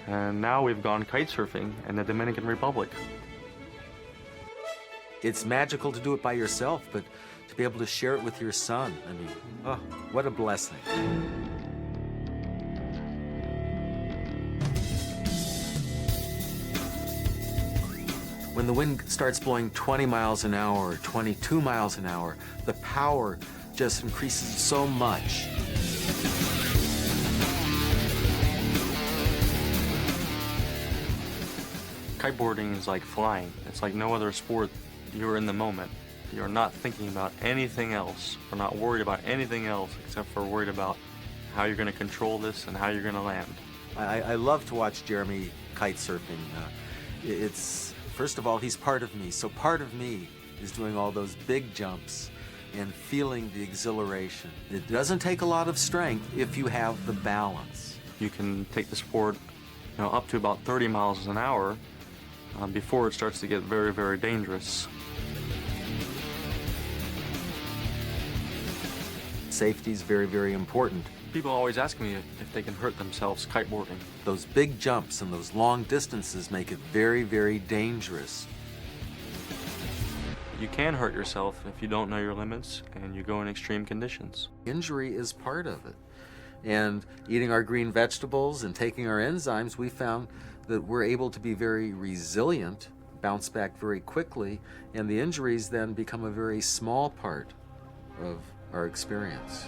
And now we've gone kite surfing in the Dominican Republic. It's magical to do it by yourself, but to be able to share it with your son, I mean, oh, what a blessing. When the wind starts blowing 20 miles an hour or 22 miles an hour, the power just increases so much. Kiteboarding is like flying. It's like no other sport. You're in the moment. You're not thinking about anything else. You're not worried about anything else except for worried about how you're going to control this and how you're going to land. I love to watch Jeremy kite surfing. It's, first of all, he's part of me. So part of me is doing all those big jumps and feeling the exhilaration. It doesn't take a lot of strength if you have the balance. You can take the sport, up to about 30 miles an hour before it starts to get very, very dangerous. Safety is very, very important. People always ask me if they can hurt themselves kiteboarding. Those big jumps and those long distances make it very, very dangerous. You can hurt yourself if you don't know your limits and you go in extreme conditions. Injury is part of it. And eating our green vegetables and taking our enzymes, we found that we're able to be very resilient, bounce back very quickly, and the injuries then become a very small part of our experience.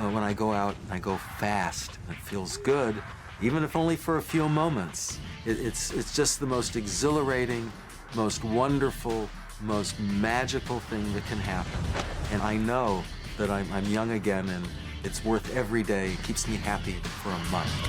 When I go out and I go fast, and it feels good, even if only for a few moments. It's just the most exhilarating, most wonderful, most magical thing that can happen. And I know that I'm young again, and it's worth every day. It keeps me happy for a month.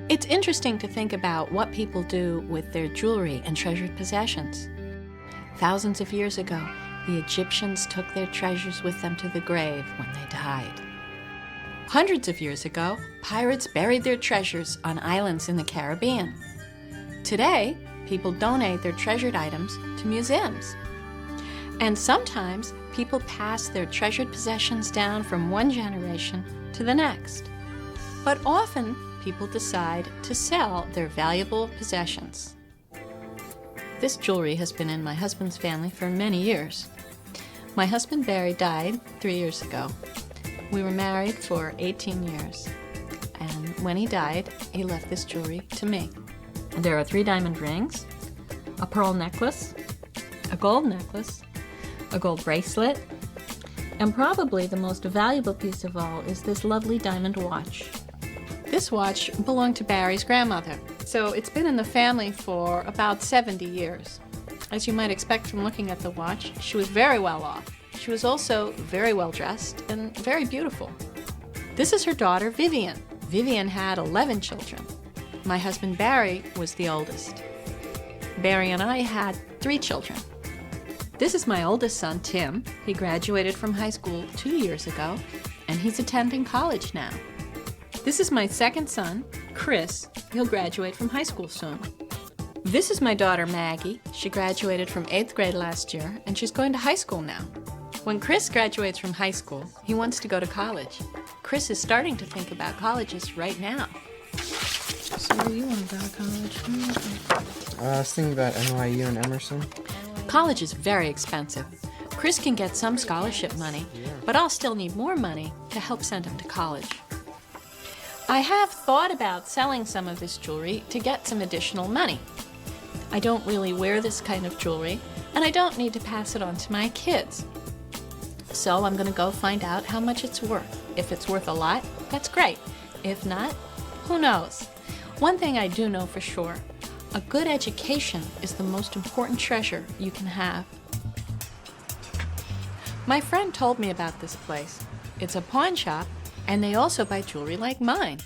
It's interesting to think about what people do with their jewelry and treasured possessions. Thousands of years ago, the Egyptians took their treasures with them to the grave when they died. Hundreds of years ago, pirates buried their treasures on islands in the Caribbean. Today, people donate their treasured items to museums. And sometimes, people pass their treasured possessions down from one generation to the next. But often, people decide to sell their valuable possessions. This jewelry has been in my husband's family for many years. My husband Barry died 3 years ago. We were married for 18 years. And when he died, he left this jewelry to me. There are 3 diamond rings, a pearl necklace, a gold necklace, a gold bracelet, and probably the most valuable piece of all is this lovely diamond watch. This watch belonged to Barry's grandmother, so it's been in the family for about 70 years. As you might expect from looking at the watch, she was very well off. She was also very well dressed and very beautiful. This is her daughter, Vivian. Vivian had 11 children. My husband, Barry, was the oldest. Barry and I had 3 children. This is my oldest son, Tim. He graduated from high school 2 years ago, and he's attending college now. This is my second son, Chris. He'll graduate from high school soon. This is my daughter, Maggie. She graduated from 8th grade last year, and she's going to high school now. When Chris graduates from high school, he wants to go to college. Chris is starting to think about colleges right now. Where do you want to go to college? I was thinking about NYU and Emerson. College is very expensive. Chris can get some scholarship money, but I'll still need more money to help send him to college. I have thought about selling some of this jewelry to get some additional money. I don't really wear this kind of jewelry, and I don't need to pass it on to my kids. So I'm going to go find out how much it's worth. If it's worth a lot, that's great. If not, who knows? One thing I do know for sure, a good education is the most important treasure you can have. My friend told me about this place. It's a pawn shop, and they also buy jewelry like mine.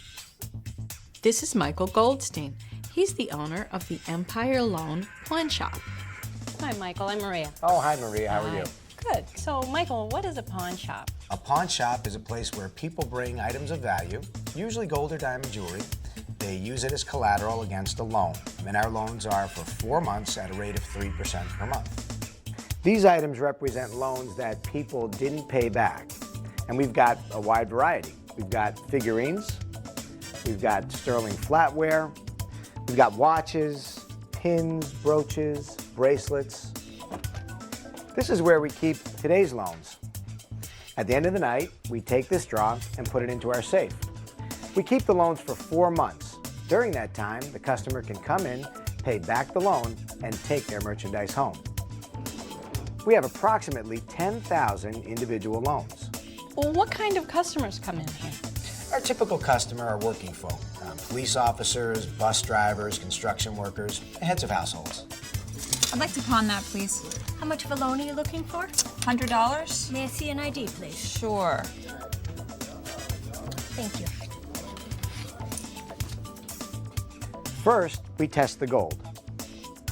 This is Michael Goldstein. He's the owner of the Empire Loan Pawn Shop. Hi, Michael. I'm Maria. Oh, hi, Maria. How are you? Good. So, Michael, what is a pawn shop? A pawn shop is a place where people bring items of value, usually gold or diamond jewelry. They use it as collateral against a loan, and our loans are for 4 months at a rate of 3% per month. These items represent loans that people didn't pay back, and we've got a wide variety. We've got figurines, we've got sterling flatware, we've got watches, pins, brooches, bracelets. This is where we keep today's loans. At the end of the night, we take this draw and put it into our safe. We keep the loans for 4 months. During that time, the customer can come in, pay back the loan, and take their merchandise home. We have approximately 10,000 individual loans. Well, what kind of customers come in here? Our typical customer are working folk, police officers, bus drivers, construction workers, heads of households. I'd like to pawn that, please. How much of a loan are you looking for? $100? May I see an ID, please? Sure. Thank you. First, we test the gold.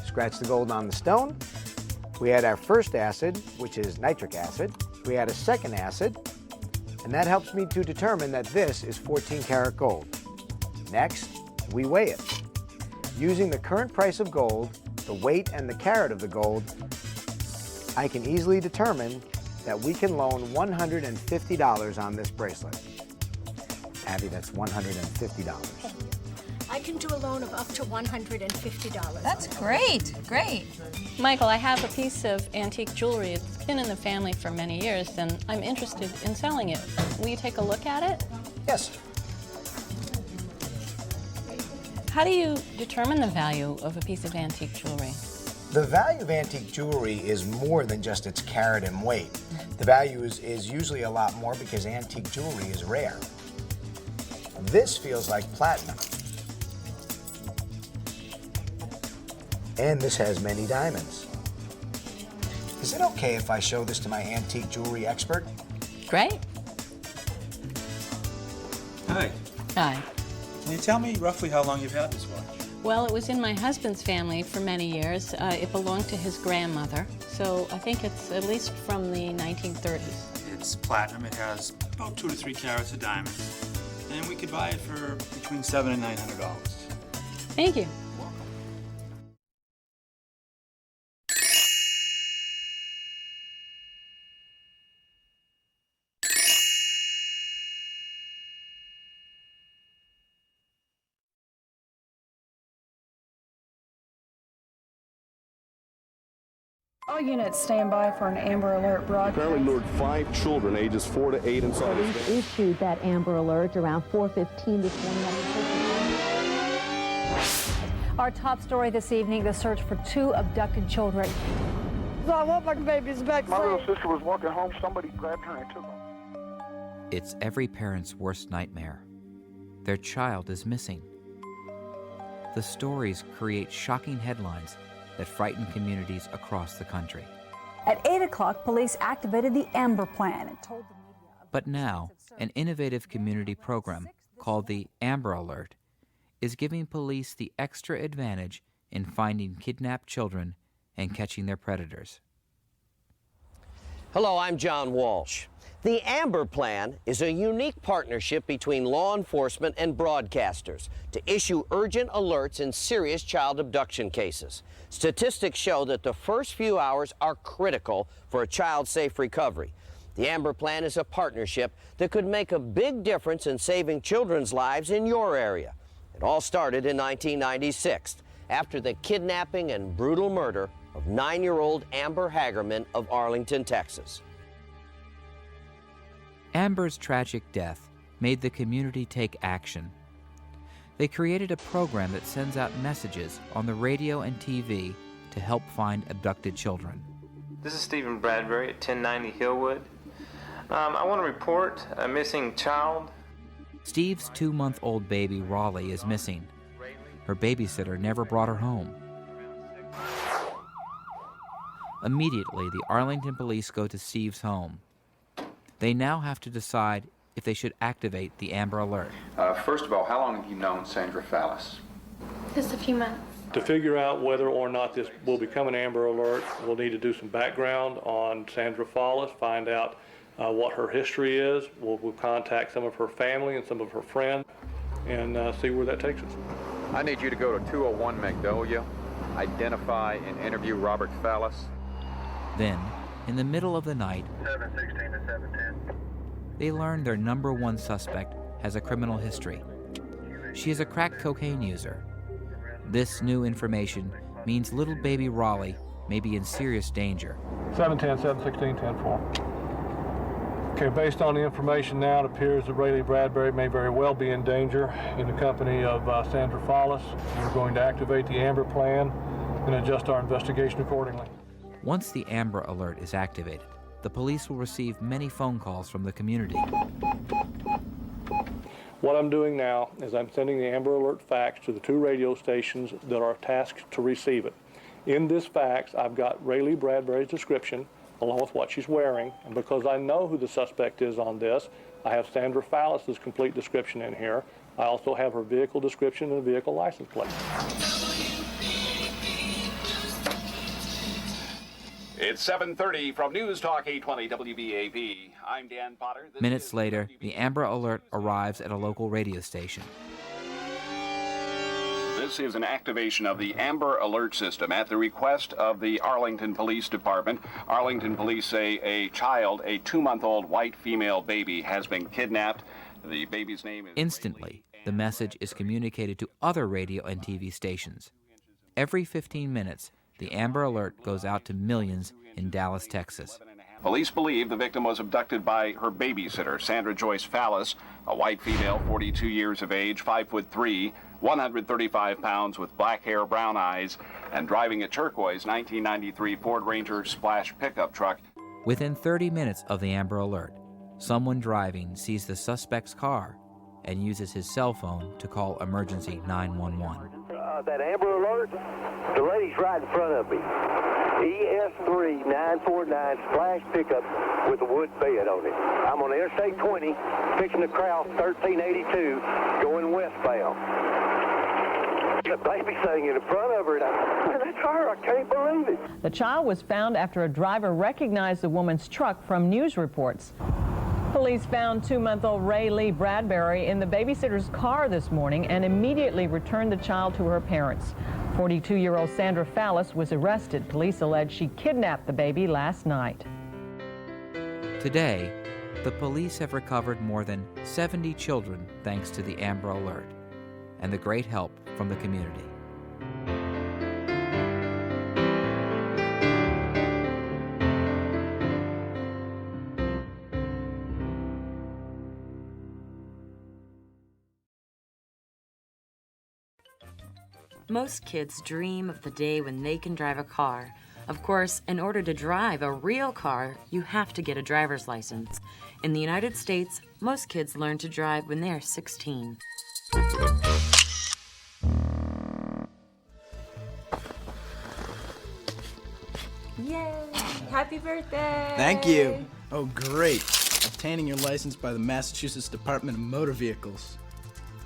Scratch the gold on the stone. We add our first acid, which is nitric acid. We add a second acid, and that helps me to determine that this is 14 karat gold. Next, we weigh it. Using the current price of gold, the weight and the carat of the gold, I can easily determine that we can loan $150 on this bracelet. Abby, that's $150. I can do a loan of up to $150. That's great. Great. Michael, I have a piece of antique jewelry. It's been in the family for many years, and I'm interested in selling it. Will you take a look at it? Yes. How do you determine the value of a piece of antique jewelry? The value of antique jewelry is more than just its carat and weight. The value is usually a lot more because antique jewelry is rare. This feels like platinum. And this has many diamonds. Is it okay if I show this to my antique jewelry expert? Great. Hi. Hi. Can you tell me roughly how long you've had this watch? Well, it was in my husband's family for many years. It belonged to his grandmother, so I think it's at least from the 1930s. It's platinum. It has about 2 to 3 carats of diamonds. And we could buy it for between $700 and $900. Thank you. All units stand by for an Amber Alert broadcast. Apparently lured 5 children ages 4 to 8 inside. Police issued that Amber Alert around 4:15 this morning. Our top story this evening, the search for 2 abducted children. I want my babies back. My little sister was walking home. Somebody grabbed her and took her. It's every parent's worst nightmare. Their child is missing. The stories create shocking headlines that frighten communities across the country. At 8 o'clock, police activated the Amber Plan and told the media. But now, an innovative community program called the Amber Alert is giving police the extra advantage in finding kidnapped children and catching their predators. Hello, I'm John Walsh. The Amber Plan is a unique partnership between law enforcement and broadcasters to issue urgent alerts in serious child abduction cases. Statistics show that the first few hours are critical for a child's safe recovery. The Amber Plan is a partnership that could make a big difference in saving children's lives in your area. It all started in 1996 after the kidnapping and brutal murder of 9-year-old Amber Hagerman of Arlington, Texas. Amber's tragic death made the community take action. They created a program that sends out messages on the radio and TV to help find abducted children. This is Stephen Bradbury at 1090 Hillwood. I want to report a missing child. Steve's 2-month-old baby, Raleigh, is missing. Her babysitter never brought her home. Immediately, the Arlington police go to Steve's home. They now have to decide if they should activate the Amber Alert. First of all, how long have you known Sandra Fallis? Just a few months. To figure out whether or not this will become an Amber Alert, we'll need to do some background on Sandra Fallis, find out what her history is. We'll contact some of her family and some of her friends and see where that takes us. I need you to go to 201 Magnolia, identify and interview Robert Fallis. Then, in the middle of the night, 716 to 710. they learn their #1 suspect has a criminal history. She is a crack cocaine user. This new information means little baby Raleigh may be in serious danger. 710, 716, 10-4. Okay, based on the information now, it appears that Raleigh Bradbury may very well be in danger in the company of Sandra Fallis. We're going to activate the Amber Plan and adjust our investigation accordingly. Once the Amber Alert is activated, the police will receive many phone calls from the community. What I'm doing now is I'm sending the Amber Alert fax to the 2 radio stations that are tasked to receive it. In this fax, I've got Raleigh Bradbury's description, along with what she's wearing, and because I know who the suspect is on this, I have Sandra Fallis' complete description in here. I also have her vehicle description and the vehicle license plate. It's 7:30 from News Talk 820 WBAP. I'm Dan Potter. Minutes later, the Amber Alert arrives at a local radio station. This is an activation of the Amber Alert system at the request of the Arlington Police Department. Arlington police say a child, a 2-month-old white female baby, has been kidnapped. The baby's name is... Instantly, the message is communicated to other radio and TV stations. Every 15 minutes, the Amber Alert goes out to millions in Dallas, Texas. Police believe the victim was abducted by her babysitter, Sandra Joyce Fallis, a white female, 42 years of age, 5'3", 135 pounds, with black hair, brown eyes, and driving a turquoise 1993 Ford Ranger Splash pickup truck. Within 30 minutes of the Amber Alert, someone driving sees the suspect's car and uses his cell phone to call emergency 911. That Amber Alert, the lady's right in front of me. ES3 949 Splash pickup with a wood bed on it. I'm on Interstate 20, fixing to cross 1382, going westbound. The baby sitting in front of her. That's her. I can't believe it. The child was found after a driver recognized the woman's truck from news reports. Police found 2-month-old Raleigh Bradbury in the babysitter's car this morning and immediately returned the child to her parents. 42-year-old Sandra Fallis was arrested. Police allege she kidnapped the baby last night. Today, the police have recovered more than 70 children thanks to the Amber Alert and the great help from the community. Most kids dream of the day when they can drive a car. Of course, in order to drive a real car, you have to get a driver's license. In the United States, most kids learn to drive when they are 16. Yay! Happy birthday! Thank you. Oh, great. Obtaining your license by the Massachusetts Department of Motor Vehicles.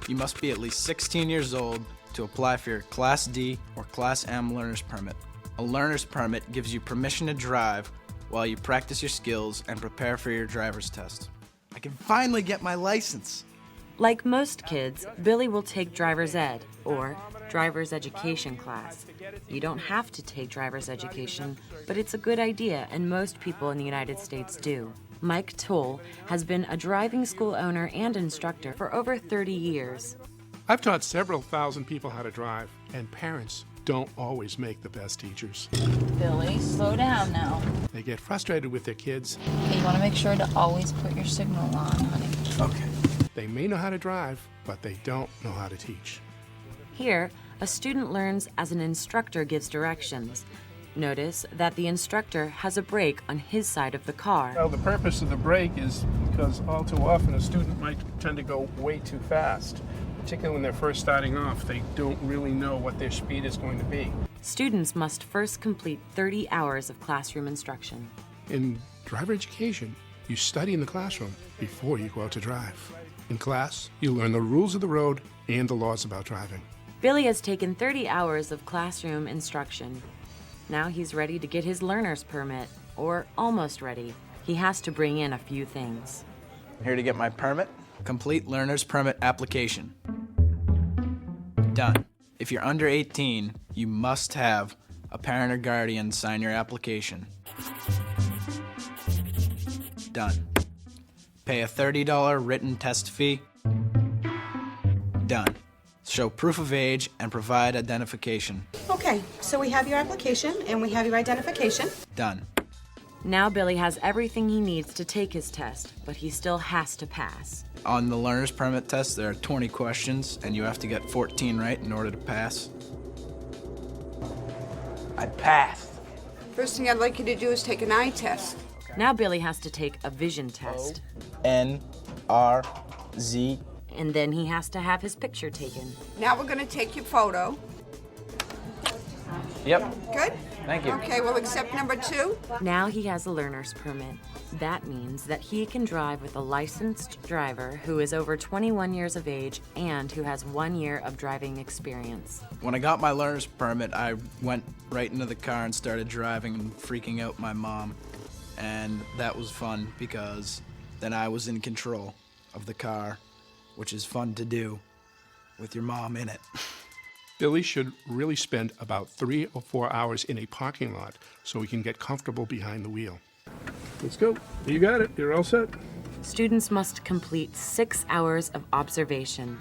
You must be at least 16 years old to apply for your Class D or Class M learner's permit. A learner's permit gives you permission to drive while you practice your skills and prepare for your driver's test. I can finally get my license. Like most kids, Billy will take driver's ed, or driver's education class. You don't have to take driver's education, but it's a good idea, and most people in the United States do. Mike Toll has been a driving school owner and instructor for over 30 years. I've taught several thousand people how to drive, and parents don't always make the best teachers. Billy, slow down now. They get frustrated with their kids. Okay, you want to make sure to always put your signal on, honey. Okay. They may know how to drive, but they don't know how to teach. Here, a student learns as an instructor gives directions. Notice that the instructor has a brake on his side of the car. Well, the purpose of the brake is because all too often a student might tend to go way too fast. Particularly when they're first starting off, they don't really know what their speed is going to be. Students must first complete 30 hours of classroom instruction. In driver education, you study in the classroom before you go out to drive. In class, you learn the rules of the road and the laws about driving. Billy has taken 30 hours of classroom instruction. Now he's ready to get his learner's permit, or almost ready. He has to bring in a few things. I'm here to get my permit. Complete learner's permit application. Done. If you're under 18, you must have a parent or guardian sign your application. Done. Pay a $30 written test fee. Done. Show proof of age and provide identification. Okay, so we have your application and we have your identification. Done. Now Billy has everything he needs to take his test, but he still has to pass. On the learner's permit test, there are 20 questions, and you have to get 14 right in order to pass. I passed. First thing I'd like you to do is take an eye test. Now Billy has to take a vision test. O-N-R-Z. And then he has to have his picture taken. Now we're going to take your photo. Yep. Good? Thank you. Okay, we'll accept number 2. Now he has a learner's permit. That means that he can drive with a licensed driver who is over 21 years of age and who has 1 year of driving experience. When I got my learner's permit, I went right into the car and started driving and freaking out my mom. And that was fun because then I was in control of the car, which is fun to do with your mom in it. Billy should really spend about 3 or 4 hours in a parking lot so he can get comfortable behind the wheel. Let's go. You got it. You're all set. Students must complete 6 hours of observation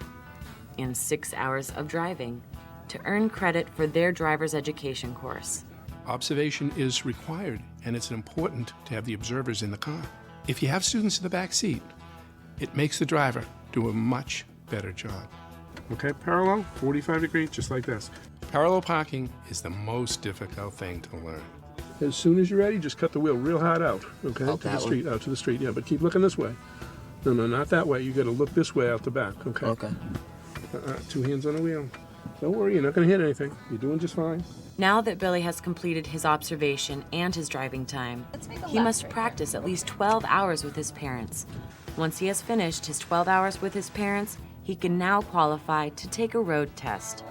and 6 hours of driving to earn credit for their driver's education course. Observation is required, and it's important to have the observers in the car. If you have students in the back seat, it makes the driver do a much better job. Okay, parallel, 45 degrees, just like this. Parallel parking is the most difficult thing to learn. As soon as you're ready, just cut the wheel real hard out, okay? Out to the that street, way. out to the street, yeah, but keep looking this way. No, not that way. You gotta look this way out the back, okay? Okay. 2 hands on the wheel. Don't worry, you're not gonna hit anything. You're doing just fine. Now that Billy has completed his observation and his driving time, he must practice at least 12 hours with his parents. Once he has finished his 12 hours with his parents, he can now qualify to take a road test.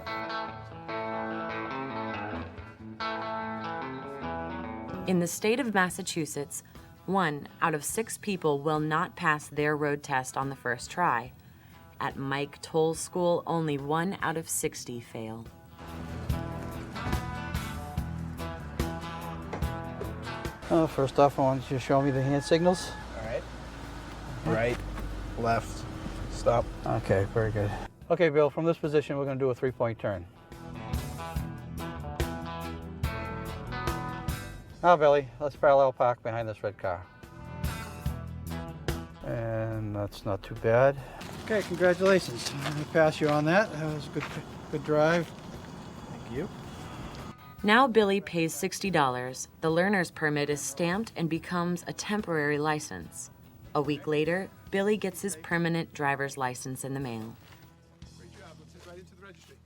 In the state of Massachusetts, 1 out of 6 people will not pass their road test on the first try. At Mike Toll's school, only 1 out of 60 fail. First off, I want you to show me the hand signals. All right. Right, left, stop. Okay, very good. Okay, Bill, from this position, we're going to do a 3-point turn. Now, Billy, let's parallel park behind this red car. And that's not too bad. Okay, congratulations. Let me pass you on that. That was a good drive. Thank you. Now Billy pays $60. The learner's permit is stamped and becomes a temporary license. A week later, Billy gets his permanent driver's license in the mail. Great job. Let's head right into the registry.